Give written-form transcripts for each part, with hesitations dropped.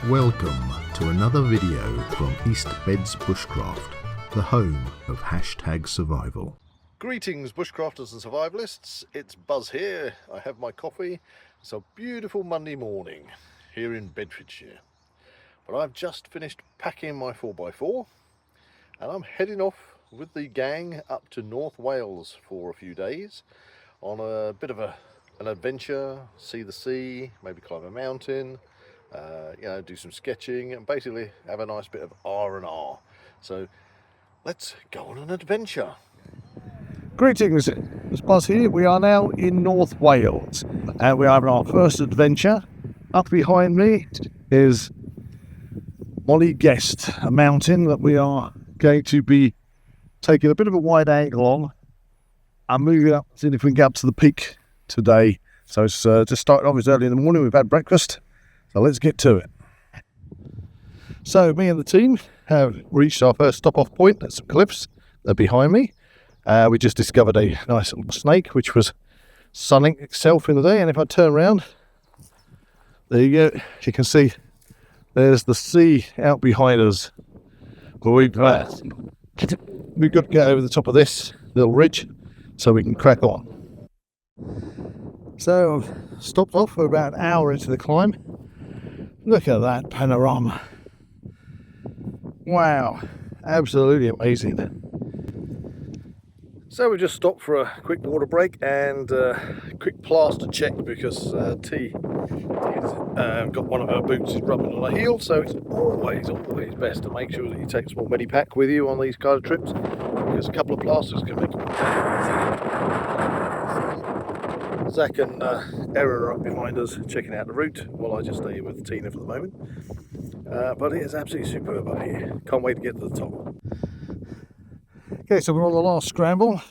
Welcome to another video from East Beds Bushcraft, the home of #survival. Greetings Bushcrafters and survivalists, it's Buzz here. I have my coffee. It's a beautiful Monday morning here in Bedfordshire. But I've just finished packing my 4x4 and I'm heading off with the gang up to North Wales for a few days on a bit of an adventure, see the sea, maybe climb a mountain, do some sketching and basically have a nice bit of R&R. So let's go on an adventure. Greetings, it's Buzz here. We are now in North Wales and we are having our first adventure. Up behind me is Molly Guest, a mountain that we are going to be taking a bit of a wide angle on and moving up, seeing if we can get up to the peak today. So it's just started off, it's early in the morning, we've had breakfast, so let's get to it. So me and the team have reached our first stop off point. There's some cliffs, they're behind me. We just discovered a nice little snake which was sunning itself in the day, and if I turn around, there you go, you can see there's the sea out behind us. We've got to get over the top of this little ridge so we can crack on. So I've stopped off for about an hour into the climb. Look at that panorama. Wow, absolutely amazing. So we just stopped for a quick water break and a quick plaster check because T's got one of her boots is rubbing on her heel, so it's always best to make sure that you take a small medipack with you on these kind of trips because a couple of plasters can make Zach and Erin are up behind us checking out the route while I just stay here with Tina for the moment. But it is absolutely superb up here. Can't wait to get to the top. Okay, so we're on the last scramble.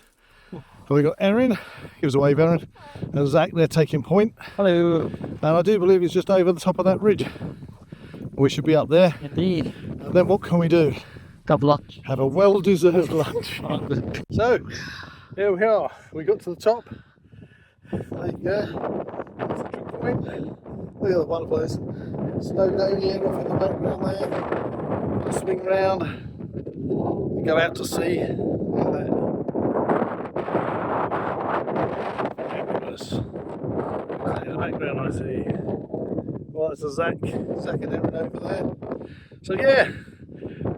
So we got Erin, give us a wave Erin, and Zach there taking point. Hello. And I do believe it's just over the top of that ridge. We should be up there. Indeed. And then what can we do? Have lunch. Have a well-deserved lunch. So, here we are. We got to the top. There you go. That's the drink point. Look at the wonderful place. Snowdonia off in the background there. Swing round. Go out to sea. Look at that. Fabulous. In the background I see. Well, that's a Zach and Erin over there. So yeah,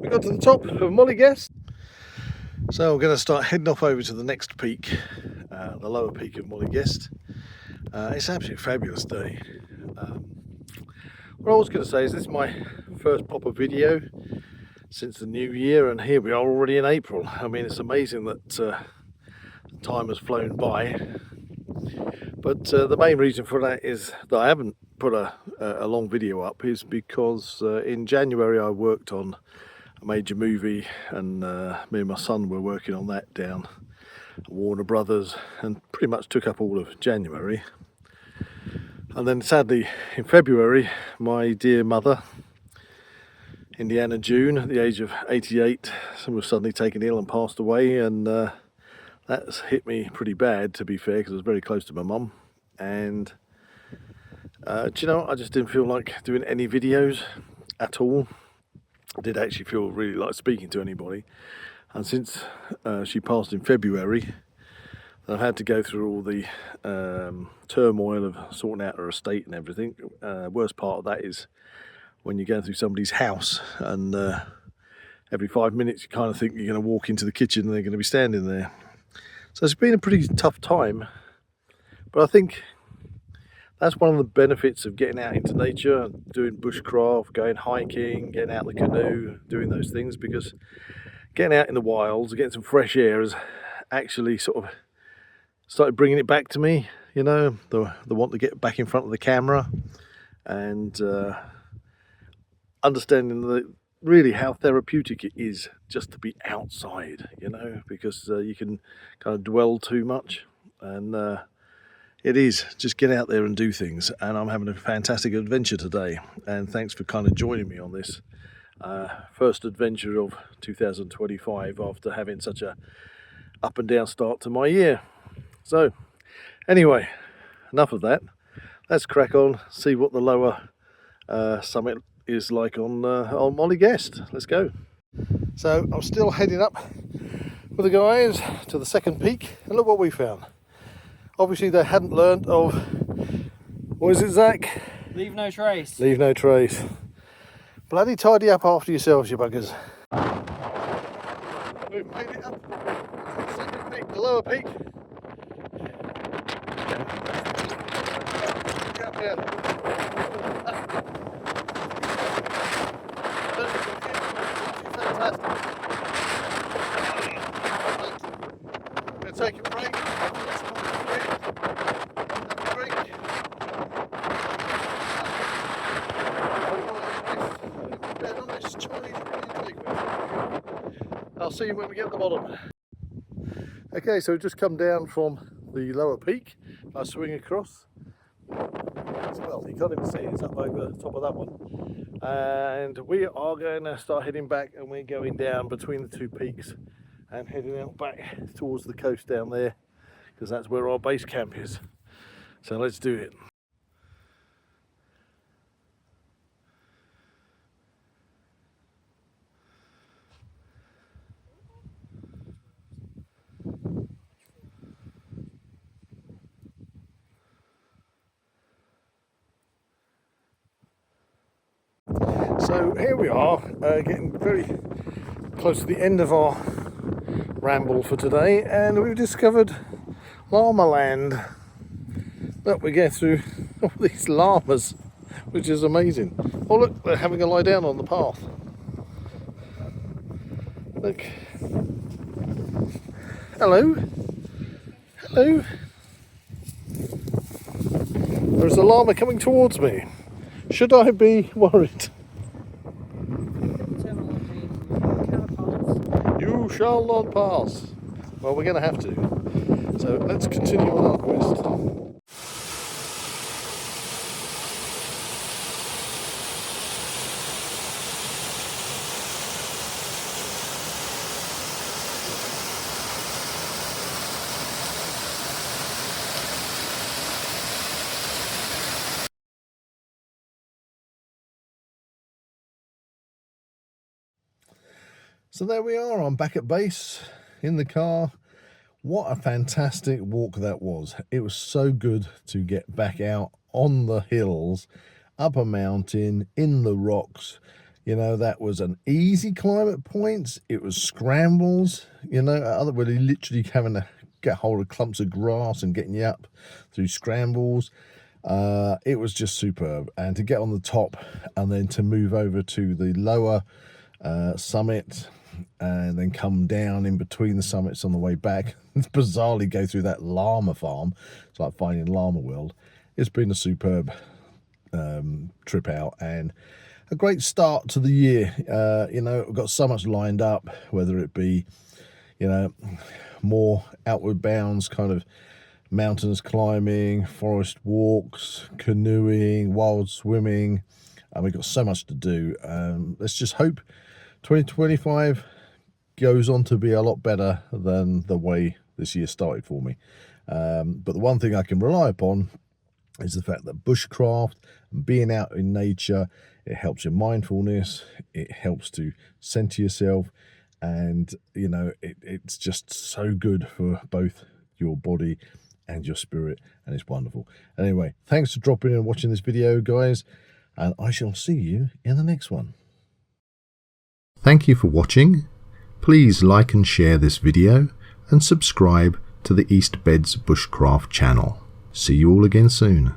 we got to the top of Molly Guest. So we're going to start heading off over to the next peak, the lower peak of Molly Guest. It's an absolutely fabulous day. What I was going to say is this is my first proper video since the new year, and here we are already in April. I mean, it's amazing that time has flown by. But the main reason for that is that I haven't put a long video up is because in January I worked on a major movie, and me and my son were working on that down at Warner Brothers, and pretty much took up all of January. And then sadly in February my dear mother, Indiana June, at the age of 88, was suddenly taken ill and passed away, and that's hit me pretty bad, to be fair, because I was very close to my mum. And do you know what? I just didn't feel like doing any videos at all. I did actually feel really like speaking to anybody, and since she passed in February, I've had to go through all the turmoil of sorting out her estate and everything. Worst part of that is when you're going through somebody's house and every 5 minutes you kind of think you're going to walk into the kitchen and they're going to be standing there. So it's been a pretty tough time, but I think that's one of the benefits of getting out into nature, doing bushcraft, going hiking, getting out in the canoe, doing those things, because getting out in the wilds, getting some fresh air has actually sort of started bringing it back to me, you know, the want to get back in front of the camera and understanding really how therapeutic it is just to be outside, you know, because you can kind of dwell too much, and it is just get out there and do things. And I'm having a fantastic adventure today, and thanks for kind of joining me on this first adventure of 2025 after having such a up and down start to my year. So anyway, enough of that, let's crack on, see what the lower summit is like on Molly Guest. Let's go. So I'm still heading up with the guys to the second peak, and look what we found. Obviously they hadn't learnt of, what is it, Zach? Leave no trace. Leave no trace. Bloody tidy up after yourselves, you buggers. We've made it up to the second peak, the lower peak. Get up here. Fantastic. I'm going to take a break. I'll see you when we get to the bottom. Okay, so we've just come down from the lower peak. I swing across. Well, you can't even see it, it's up over the top of that one. And we are going to start heading back, and we're going down between the two peaks and heading out back towards the coast down there, because that's where our base camp is. So let's do it. So here we are, getting very close to the end of our ramble for today, and we've discovered Llama Land. Look, we get through all these llamas, which is amazing. Oh look, they're having a lie down on the path. Look. Hello. Hello. There's a llama coming towards me. Should I be worried? You shall not pass. Well, we're going to have to. So let's continue on our quest. So there we are, I'm back at base in the car. What a fantastic walk that was. It was so good to get back out on the hills, up a mountain, in the rocks. You know, that was an easy climb at points. It was scrambles, you know, otherwise literally having to get hold of clumps of grass and getting you up through scrambles. It was just superb. And to get on the top and then to move over to the lower summit, and then come down in between the summits on the way back, bizarrely go through that llama farm. It's like finding Llama World. It's been a superb trip out and a great start to the year. You know, we've got so much lined up, whether it be, you know, more outward bounds, kind of mountains climbing, forest walks, canoeing, wild swimming, and we've got so much to do. Let's just hope 2025 goes on to be a lot better than the way this year started for me. But the one thing I can rely upon is the fact that bushcraft and being out in nature, it helps your mindfulness, it helps to center yourself, and you know, it's just so good for both your body and your spirit, and it's wonderful. Anyway, thanks for dropping in and watching this video, guys, and I shall see you in the next one. Thank you for watching. Please like and share this video and subscribe to the East Beds Bushcraft channel. See you all again soon.